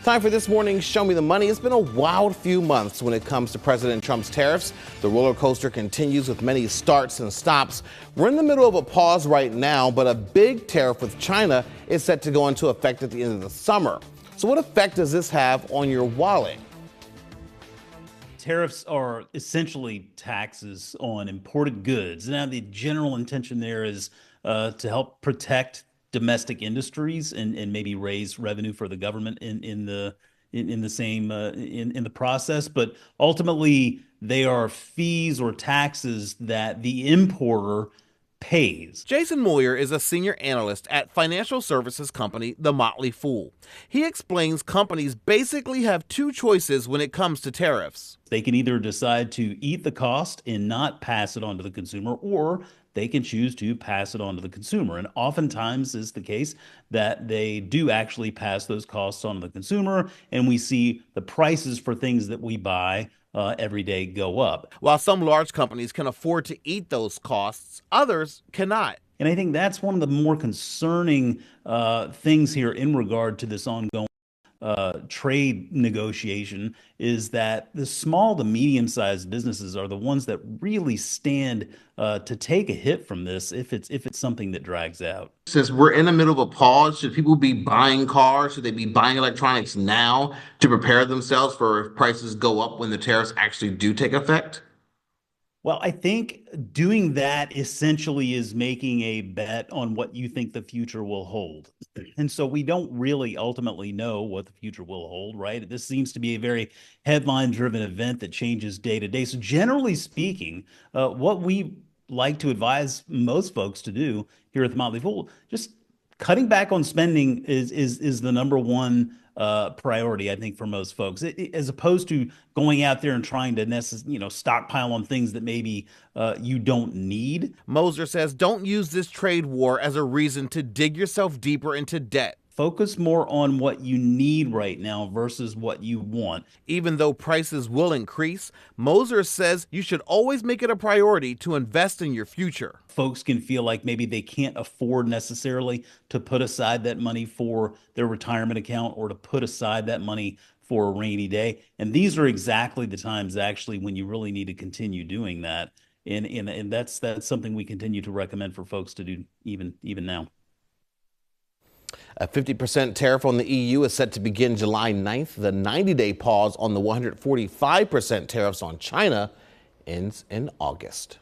Time for this morning's Show Me the Money. It's been a wild few months when it comes to President Trump's tariffs. The roller coaster continues with many starts and stops. We're in the middle of a pause right now, but a big tariff with China is set to go into effect at the end of the summer. So what effect does this have on your wallet? Tariffs are essentially taxes on imported goods. Now, the general intention there is to help protect domestic industries and maybe raise revenue for the government in the process. But ultimately, they are fees or taxes that the importer pays. Jason Moyer is a senior analyst at financial services company The Motley Fool. He explains companies basically have two choices when it comes to tariffs. They can either decide to eat the cost and not pass it on to the consumer, or they can choose to pass it on to the consumer. And oftentimes is the case that they do actually pass those costs on to the consumer, and we see the prices for things that we buy every day go up. While some large companies can afford to eat those costs, others cannot. And I think that's one of the more concerning things here in regard to this ongoing trade negotiation, is that the small to medium-sized businesses are the ones that really stand to take a hit from this if it's something that drags out. Since we're in the middle of a pause, should people be buying cars? Should they be buying electronics now to prepare themselves for if prices go up when the tariffs actually do take effect? Well, I think doing that essentially is making a bet on what you think the future will hold. And so we don't really ultimately know what the future will hold, right? This seems to be a very headline-driven event that changes day to day. So generally speaking, what we like to advise most folks to do here at the Motley Fool, just cutting back on spending is the number one priority, I think, for most folks, as opposed to going out there and trying to stockpile on things that maybe you don't need. Moser says don't use this trade war as a reason to dig yourself deeper into debt. Focus more on what you need right now versus what you want. Even though prices will increase, Moser says you should always make it a priority to invest in your future. Folks can feel like maybe they can't afford necessarily to put aside that money for their retirement account or to put aside that money for a rainy day. And these are exactly the times actually when you really need to continue doing that. And that's something we continue to recommend for folks to do even now. A 50% tariff on the EU is set to begin July 9th. The 90-day pause on the 145% tariffs on China ends in August.